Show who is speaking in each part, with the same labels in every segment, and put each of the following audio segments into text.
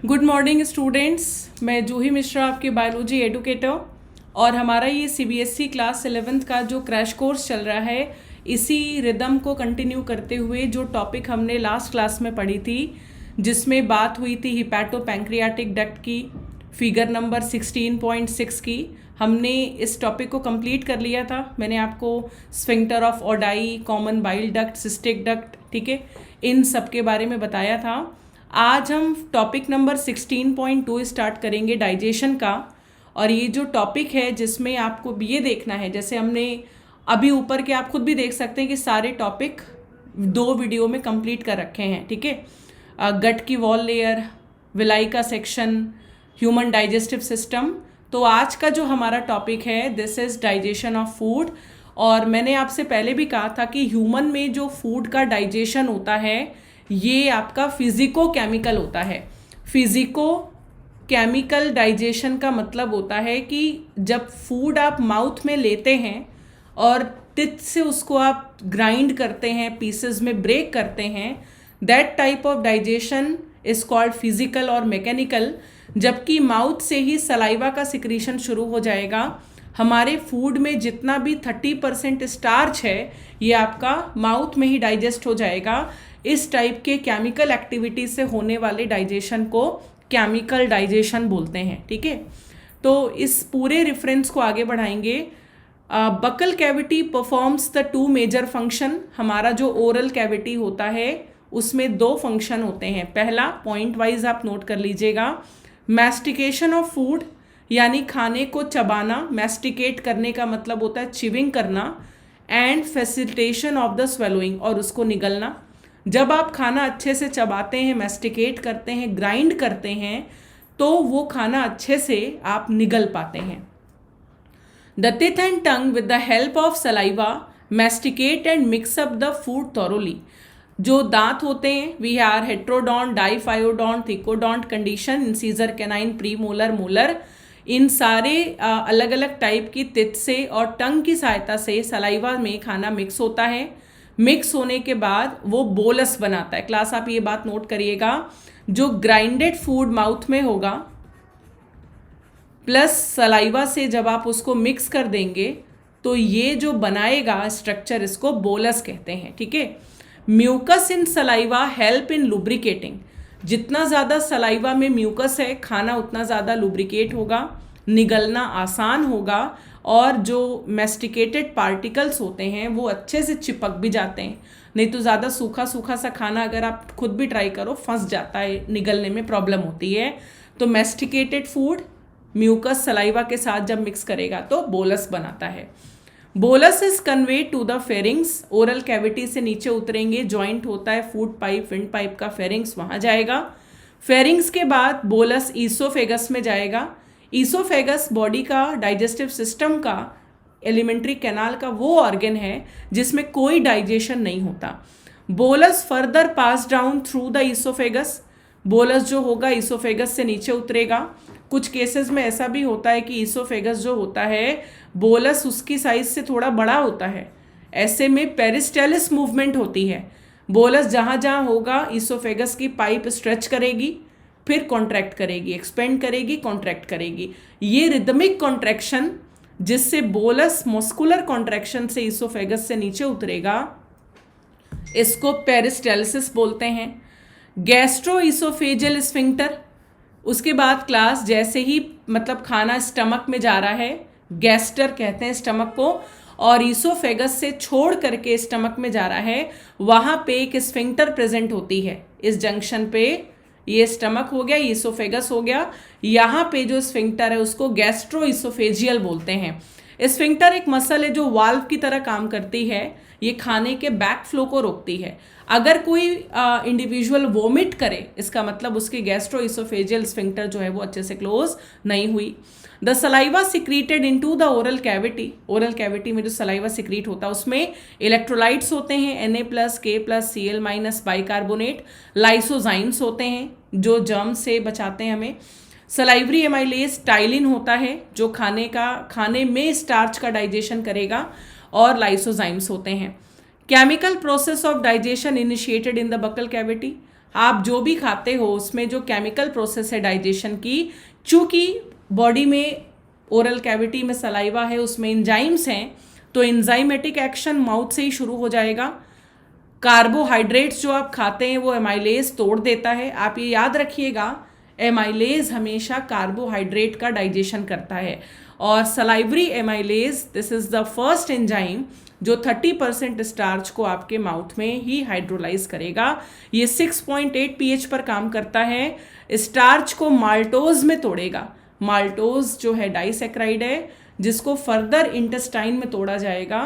Speaker 1: Good morning students, मैं जूही मिश्रा आपकी biology educator और हमारा ये सीबीएसई क्लास 11th का जो क्रैश कोर्स चल रहा है, इसी रिदम को कंटिन्यू करते हुए जो टॉपिक हमने लास्ट क्लास में पढ़ी थी, जिसमें बात हुई थी हिपैटोपैंक्रियाटिक डक्ट की, फिगर नंबर 16.6 की, हमने इस टॉपिक को कंप्लीट कर लिया था। मैंने आपको sphincter of Oddi, common bile duct, cystic duct, ठीक है, इन सब के बारे में बताया था। आज हम टॉपिक नंबर 16.2 स्टार्ट करेंगे डाइजेशन का। और ये जो टॉपिक है जिसमें आपको ये देखना है, जैसे हमने अभी ऊपर के आप खुद भी देख सकते हैं कि सारे टॉपिक 2 वीडियो में कंप्लीट कर रखे हैं, ठीक है। गट की वॉल लेयर, विलाई का सेक्शन, ह्यूमन डाइजेस्टिव सिस्टम। तो आज का जो हमारा टॉपिक है this is digestion of food. और मैंने आपसे पहले भी कहा था कि ह्यूमन में जो फूड का डाइजेशन होता है ये आपका फिजिको केमिकल होता है। फिजिको केमिकल डाइजेशन का मतलब होता है कि जब फूड आप माउथ में लेते हैं और टिथ से उसको आप ग्राइंड करते हैं, पीसेस में ब्रेक करते हैं, that type of digestion is called physical और मैकेनिकल। जबकि माउथ से ही सलाइवा का सिक्रीशन शुरू हो जाएगा। हमारे फूड में जितना भी 30% स्टार्च है ये आपका माउथ में ही डाइजेस्ट हो जाएगा। इस टाइप के केमिकल एक्टिविटी से होने वाले डाइजेशन को केमिकल डाइजेशन बोलते हैं, ठीक है। तो इस पूरे रेफरेंस को आगे बढ़ाएंगे। Buccal cavity performs the 2 major function. हमारा जो ओरल कैविटी होता है उसमें 2 फंक्शन होते हैं। पहला पॉइंट वाइज आप नोट कर लीजिएगा, मैस्टिकेशन ऑफ फूड, यानी खाने को चबाना। मैस्टिकेट करने का मतलब होता है चिविंग करना। And facilitation of the swallowing, और उसको निगलना। जब आप खाना अच्छे से चबाते हैं, मैस्टिकेट करते हैं, ग्राइंड करते हैं, तो वो खाना अच्छे से आप निगल पाते हैं। The teeth and tongue with the help of saliva masticate and mix up the food thoroughly. जो दांत होते हैं we are heterodont, diphyodont, thecodont condition, incisor, canine, premolar, molar. इन सारे अलग अलग टाइप की टिथ से और टंग की सहायता से सलाइवा में खाना मिक्स होता है। मिक्स होने के बाद वो बोलस बनाता है। क्लास आप ये बात नोट करिएगा, जो ग्राइंडेड फूड माउथ में होगा प्लस सलाइवा से जब आप उसको मिक्स कर देंगे तो ये जो बनाएगा स्ट्रक्चर, इसको बोलस कहते हैं, ठीक है। Mucus in saliva help in lubricating. जितना ज़्यादा सलाइवा में म्यूकस है, खाना उतना ज़्यादा लुब्रिकेट होगा, निगलना आसान होगा, और जो मैस्टिकेटेड पार्टिकल्स होते हैं वो अच्छे से चिपक भी जाते हैं। नहीं तो ज़्यादा सूखा सूखा सा खाना अगर आप खुद भी ट्राई करो फंस जाता है, निगलने में प्रॉब्लम होती है। तो मैस्टिकेटेड फूड म्यूकस सलाइवा के साथ जब मिक्स करेगा तो बोलस बनाता है। Bolus is conveyed to the pharynx. Oral cavity से नीचे उतरेंगे, जॉइंट होता है फूड पाइप, विंड पाइप का, फेरिंग्स वहाँ जाएगा। फेरिंग्स के बाद बोलस ईसोफेगस में जाएगा। ईसोफेगस बॉडी का, डाइजेस्टिव सिस्टम का, एलिमेंट्री कैनाल का वो ऑर्गन है जिसमें कोई डाइजेशन नहीं होता। Bolus further pass down through the oesophagus. Bolus जो होगा ईसोफेगस से नीचे उतरेगा। कुछ केसेस में ऐसा भी होता है कि ईसोफेगस जो होता है बोलस उसकी साइज से थोड़ा बड़ा होता है। ऐसे में पेरिस्टेलिस मूवमेंट होती है। बोलस जहाँ जहाँ होगा ईसोफेगस की पाइप स्ट्रेच करेगी, फिर कॉन्ट्रैक्ट करेगी, एक्सपेंड करेगी, कॉन्ट्रैक्ट करेगी। ये रिदमिक कॉन्ट्रैक्शन जिससे बोलस मस्कुलर कॉन्ट्रैक्शन से ईसोफेगस से नीचे उतरेगा, इसको पेरिस्टेलिसिस बोलते हैं। Gastro oesophageal sphincter. उसके बाद क्लास जैसे ही मतलब खाना स्टमक में जा रहा है, गैस्टर कहते हैं स्टमक को, और ईसोफेगस से छोड़ करके स्टमक में जा रहा है, वहाँ पे एक स्फिंक्टर प्रेजेंट होती है। इस जंक्शन पे ये स्टमक हो गया, ईसोफेगस हो गया, यहाँ पे जो स्फिंक्टर है उसको गैस्ट्रो ईसोफेजियल बोलते हैं। स्फिंक्टर एक मसल है जो वाल्व की तरह काम करती है। ये खाने के बैक फ्लो को रोकती है। अगर कोई इंडिविजुअल वोमिट करे, इसका मतलब उसकी गैस्ट्रो ईसोफेजियल स्फिंक्टर जो है वो अच्छे से क्लोज नहीं हुई। The saliva secreted into the oral cavity. Oral cavity में जो सलाइवा सिक्रीट होता है उसमें इलेक्ट्रोलाइट्स होते हैं, Na+, K+, Cl- bicarbonate. Lysozymes होते हैं जो जर्म से बचाते हैं हमें। सलाइवरी एमाइलेज टाइलिन होता है जो खाने में स्टार्च का डाइजेशन करेगा, और लाइसोजाइम्स होते हैं। Chemical process of digestion initiated in the buccal cavity. आप जो भी खाते हो उसमें जो केमिकल प्रोसेस है डाइजेशन की, चूँकि बॉडी में ओरल कैविटी में सलाइवा है उसमें एंजाइम्स हैं, तो एंजाइमेटिक एक्शन माउथ से ही शुरू हो जाएगा। कार्बोहाइड्रेट्स जो आप खाते हैं वो एमाइलेज तोड़ देता है। आप ये याद रखिएगा, एमाइलेज हमेशा कार्बोहाइड्रेट का डाइजेशन करता है, और salivary amylase this is the first enzyme जो 30% स्टार्च को आपके माउथ में ही हाइड्रोलाइज करेगा। ये 6.8 pH पर काम करता है, स्टार्च को माल्टोज में तोड़ेगा। माल्टोज जो है डाइसैक्राइड है जिसको फर्दर इंटेस्टाइन में तोड़ा जाएगा,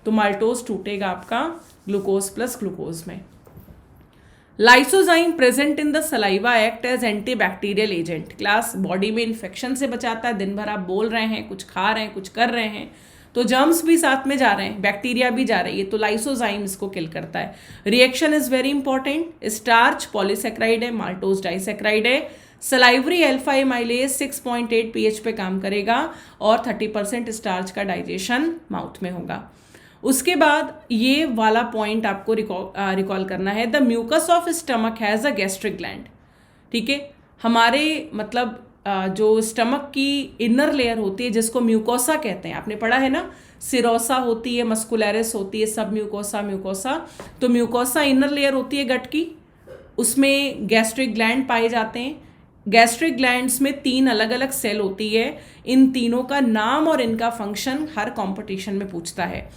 Speaker 1: तो माल्टोज टूटेगा आपका ग्लूकोज प्लस ग्लूकोज में। Lysozyme present in the saliva act as antibacterial agent. Class body में इन्फेक्शन से बचाता है। दिन भर आप बोल रहे हैं, कुछ खा रहे हैं, कुछ कर रहे हैं, तो जर्म्स भी साथ में जा रहे हैं, बैक्टीरिया भी जा रही है, तो लाइसोजाइम इसको किल करता है। Reaction is very important. Starch polysaccharide है, माल्टोज डाइसेक्राइड है। सलाइवरी अल्फा एमाइलेज 6.8 pH पे काम करेगा और 30% स्टार्च का डाइजेशन माउथ में होगा। उसके बाद ये वाला पॉइंट आपको रिकॉल करना है, the mucus of stomach has a gastric gland. ठीक है, हमारे मतलब जो स्टमक की इनर लेयर होती है जिसको म्यूकोसा कहते हैं, आपने पढ़ा है ना, सिरोसा होती है, मस्कुलरिस होती है, सब म्यूकोसा म्यूकोसा। तो म्यूकोसा इनर लेयर होती है गट की, उसमें गैस्ट्रिक ग्लैंड पाए जाते हैं। गैस्ट्रिक ग्लैंड्स में 3 अलग अलग सेल होती है। इन तीनों का नाम और इनका फंक्शन हर कंपटीशन में पूछता है।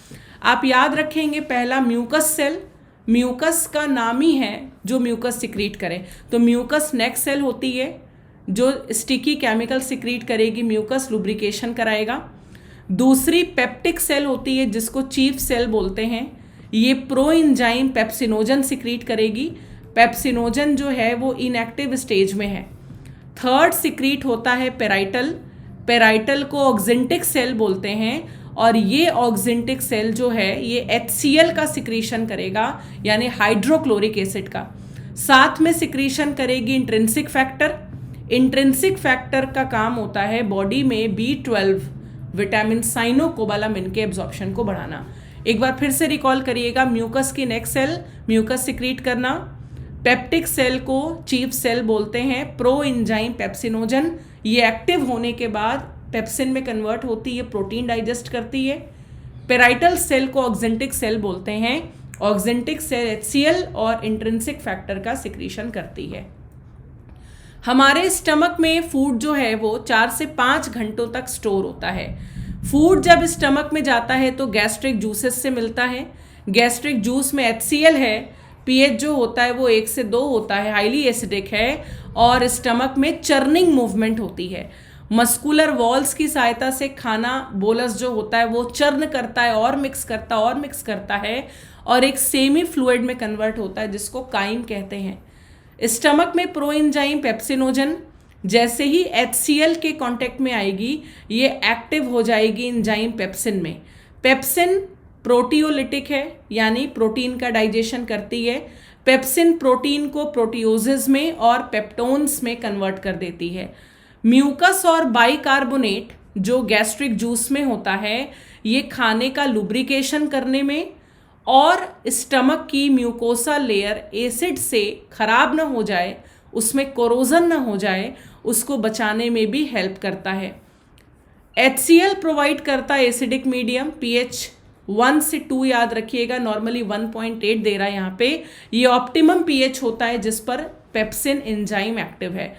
Speaker 1: आप याद रखेंगे, पहला म्यूकस सेल, म्यूकस का नाम ही है जो म्यूकस सिक्रीट करे, तो म्यूकस नेक्स्ट सेल होती है जो स्टिकी केमिकल सिक्रीट करेगी, म्यूकस लुब्रिकेशन कराएगा। दूसरी पेप्टिक सेल होती है जिसको चीफ सेल बोलते हैं, ये प्रो एंजाइम पेप्सिनोजन सिक्रीट करेगी। पेप्सिनोजन जो है वो इनएक्टिव स्टेज में है। थर्ड सिक्रीट होता है पेराइटल, पेराइटल को ऑक्जेंटिक सेल बोलते हैं, और ये ऑक्जेंटिक सेल जो है ये HCl का सिक्रीशन करेगा, यानी हाइड्रोक्लोरिक एसिड का। साथ में सिक्रीशन करेगी इंट्रिंसिक फैक्टर। इंट्रिंसिक फैक्टर का काम होता है बॉडी में B12 विटामिन साइनोकोबालामिन के एब्जॉर्प्शन को बढ़ाना। एक बार फिर से रिकॉल करिएगा, म्यूकस की नेक्स्ट सेल म्यूकस सिक्रीट करना, पेप्टिक सेल को चीफ सेल बोलते हैं, प्रो एंजाइम पेप्सिनोजन, ये एक्टिव होने के बाद पेप्सिन में कन्वर्ट होती है, प्रोटीन डाइजेस्ट करती है। पेराइटल सेल को ऑक्जेंटिक सेल बोलते हैं, ऑक्जेंटिक सेल HCl और इंट्रिंसिक फैक्टर का सिक्रीशन करती है। हमारे स्टमक में फूड जो है वो 4 से 5 घंटों तक स्टोर होता है। फूड जब स्टमक में जाता है तो गैस्ट्रिक जूसेस से मिलता है। गैस्ट्रिक जूस में HCl है, pH जो होता है वो 1 से 2 होता है, हाईली एसिडिक है, और स्टमक में चर्निंग मूवमेंट होती है। मस्कुलर वॉल्स की सहायता से खाना बोलस जो होता है वो चर्न करता है और मिक्स करता है और एक सेमी फ्लूइड में कन्वर्ट होता है जिसको काइम कहते हैं। स्टमक में प्रो एंजाइम पेप्सिनोजन जैसे ही HCl के कांटेक्ट में आएगी ये एक्टिव हो जाएगी एंजाइम पेप्सिन में। पेप्सिन प्रोटियोलिटिक है, यानी प्रोटीन का डाइजेशन करती है। पेप्सिन प्रोटीन को प्रोटियोजेज में और पेप्टोन्स में कन्वर्ट कर देती है। म्यूकस और बाइकार्बोनेट जो गैस्ट्रिक जूस में होता है ये खाने का लुब्रिकेशन करने में और स्टमक की म्यूकोसा लेयर एसिड से खराब ना हो जाए, उसमें कोरोजन ना हो जाए, उसको बचाने में भी हेल्प करता है। HCl प्रोवाइड करता है एसिडिक मीडियम, pH 1 से 2 याद रखिएगा, नॉर्मली 1.8 दे रहा है यहाँ पे। ये ऑप्टिमम pH होता है जिस पर पेप्सिन एंजाइम एक्टिव है।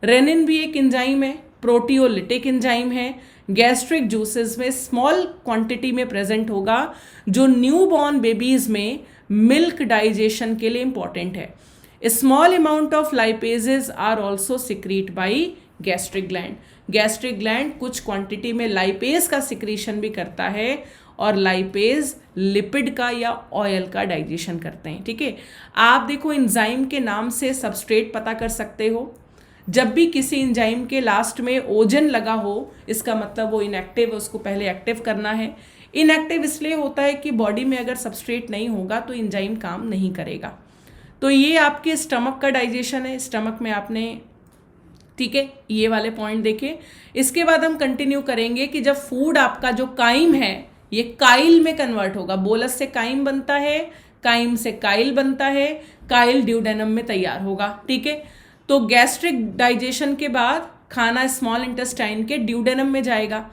Speaker 1: रेनिन भी एक एंजाइम है, प्रोटियोलिटिक एंजाइम है, गैस्ट्रिक जूसेस में स्मॉल क्वांटिटी में प्रेजेंट होगा जो न्यूबॉर्न बेबीज में मिल्क डाइजेशन के लिए इंपॉर्टेंट है। Small amount of lipases are also secrete by gastric gland. Gastric gland कुछ क्वांटिटी में लाइपेज का सिक्रीशन भी करता है और लाइपेज लिपिड का या ऑयल का डाइजेशन करते हैं। ठीक है, आप देखो एंजाइम के नाम से सबस्ट्रेट पता कर सकते हो। जब भी किसी एंजाइम के लास्ट में ओजन लगा हो इसका मतलब वो इनएक्टिव है, उसको पहले एक्टिव करना है। इनएक्टिव इसलिए होता है कि बॉडी में अगर सबस्ट्रेट नहीं होगा तो एंजाइम काम नहीं करेगा। तो ये आपके स्टमक का डाइजेशन है। स्टमक में आपने, ठीक है, ये वाले पॉइंट देखे। इसके बाद हम कंटिन्यू करेंगे कि जब फूड आपका जो काइम है ये काइल में कन्वर्ट होगा। बोलस से काइम बनता है, काइम से काइल बनता है, काइल ड्यूडेनम में तैयार होगा। ठीक है, तो गैस्ट्रिक डाइजेशन के बाद खाना स्मॉल इंटेस्टाइन के ड्यूडेनम में जाएगा।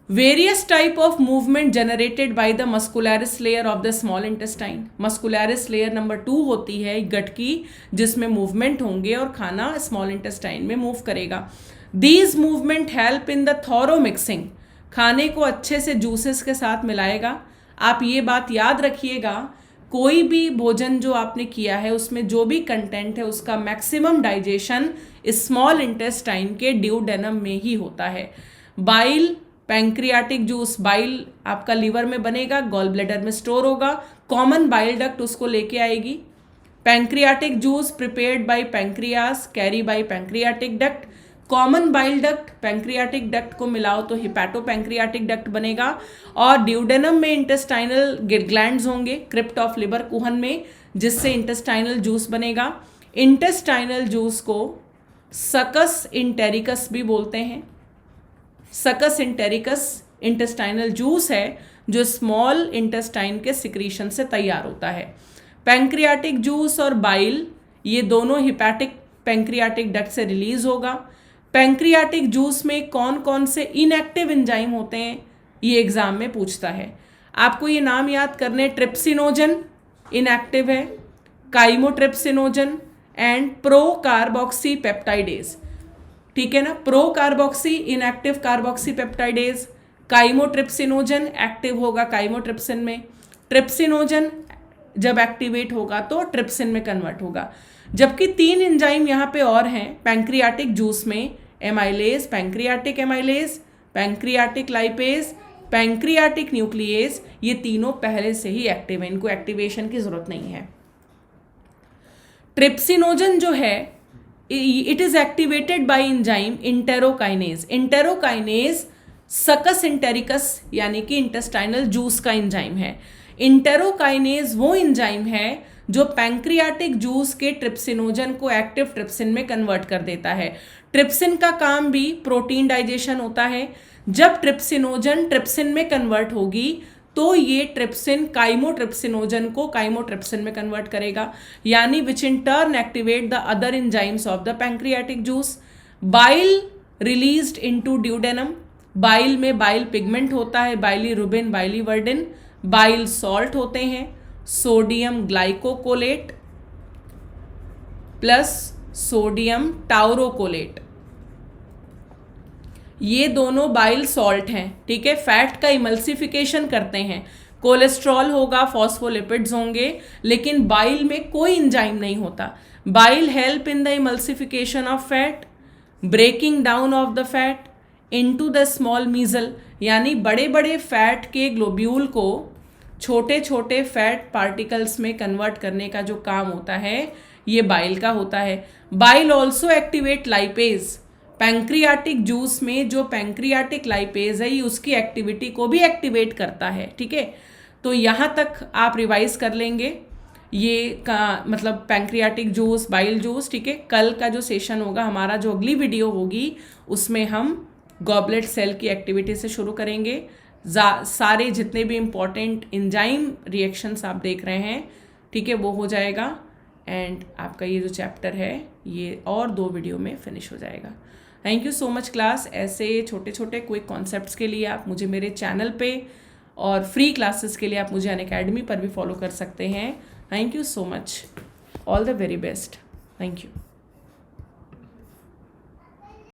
Speaker 1: Various type of movement generated by the muscularis layer of the small intestine. Muscularis layer number 2 होती है गट की, जिसमें मूवमेंट होंगे और खाना स्मॉल इंटेस्टाइन में मूव करेगा। These movement help in the thorough mixing. खाने को अच्छे से जूसेस के साथ मिलाएगा। आप ये बात याद रखिएगा, कोई भी भोजन जो आपने किया है उसमें जो भी कंटेंट है उसका मैक्सिमम डाइजेशन स्मॉल इंटेस्टाइन के ड्यूडेनम में ही होता है। बाइल, पैंक्रियाटिक जूस, बाइल आपका लीवर में बनेगा, गॉल ब्लैडर में स्टोर होगा, कॉमन बाइल डक्ट उसको लेके आएगी। Pancreatic juice prepared by pancreas, carry by pancreatic duct. Common bile duct pancreatic duct को मिलाओ तो हिपैटो पैंक्रियाटिक डक्ट बनेगा। और ड्यूडेनम में इंटेस्टाइनल ग्लैंड्स होंगे, क्रिप्ट ऑफ लिवर कुहन में, जिससे इंटेस्टाइनल जूस बनेगा। इंटेस्टाइनल जूस को सकस इंटेरिकस भी बोलते हैं। सकस इंटेरिकस इंटेस्टाइनल जूस है जो स्मॉल इंटेस्टाइन के सिक्रीशन से तैयार होता है। पैंक्रियाटिक जूस और बाइल ये दोनों हिपैटिक पैंक्रियाटिक डक्ट से रिलीज होगा। पैंक्रियाटिक जूस में कौन कौन से इनएक्टिव एंजाइम होते हैं ये एग्जाम में पूछता है। आपको ये नाम याद करने, ट्रिप्सिनोजन इनएक्टिव है, chymotrypsinogen and pro carboxy peptidase. ठीक है ना, pro carboxy inactive carboxy peptidase, chymotrypsinogen active होगा काइमोट्रिप्सिन में, ट्रिप्सिनोजन जब एक्टिवेट होगा तो ट्रिप्सिन में कन्वर्ट होगा। जबकि 3 एंजाइम यहाँ पे और हैं पैंक्रियाटिक जूस में, amylase, pancreatic amylase, pancreatic lipase, pancreatic nuclease, ये तीनों पहले से ही एक्टिव है, इनको एक्टिवेशन की जरूरत नहीं है। ट्रिप्सिनोजन जो है it is activated by enzyme enterokinase. Enterokinase सकस इंटेरिकस यानी कि इंटेस्टाइनल जूस का एंजाइम है। इंटेरोकाइनेज वो एंजाइम है जो पैंक्रियाटिक जूस के ट्रिप्सिनोजन को एक्टिव ट्रिप्सिन में कन्वर्ट कर देता है। ट्रिप्सिन का काम भी प्रोटीन डाइजेशन होता है। जब ट्रिप्सिनोजन ट्रिप्सिन में कन्वर्ट होगी तो ये ट्रिप्सिन काइमोट्रिप्सिनोजन को काइमोट्रिप्सिन में कन्वर्ट करेगा, यानी which in turn activate the other enzymes of the pancreatic juice. Bile released into duodenum. Bile में बाइल पिगमेंट होता है, बाइलीरुबिन, बाइलीवर्डिन। बाइल सॉल्ट होते हैं, sodium glycocholate plus sodium taurocholate, ये दोनों बाइल सॉल्ट हैं। ठीक है, फैट का इमल्सिफिकेशन करते हैं, कोलेस्ट्रॉल होगा, फॉस्फोलिपिड्स होंगे, लेकिन बाइल में कोई एंजाइम नहीं होता। Bile help in the emulsification of fat, breaking down of the fat into the small micelle, यानी बड़े बड़े फैट के ग्लोब्यूल को छोटे छोटे फैट पार्टिकल्स में कन्वर्ट करने का जो काम होता है ये बाइल का होता है। Bile also activate lipase. Pancreatic juice में जो पैंक्रियाटिक लाइपेज है ये उसकी एक्टिविटी को भी एक्टिवेट करता है। ठीक है, तो यहाँ तक आप रिवाइज कर लेंगे ये का मतलब पैंक्रियाटिक जूस, बाइल जूस। ठीक है, कल का जो सेशन होगा हमारा, जो अगली वीडियो होगी उसमें हम गॉबलेट सेल की एक्टिविटी से शुरू करेंगे। सारे जितने भी इम्पॉर्टेंट एंजाइम रिएक्शंस आप देख रहे हैं, ठीक है, वो हो जाएगा एंड आपका ये जो चैप्टर है ये और 2 वीडियो में फिनिश हो जाएगा। Thank you so much class. ऐसे छोटे छोटे क्विक कॉन्सेप्ट्स के लिए आप मुझे मेरे चैनल पे और फ्री क्लासेस के लिए आप मुझे अनअकैडमी पर भी फॉलो कर सकते हैं। Thank you so much, all the very best, thank you.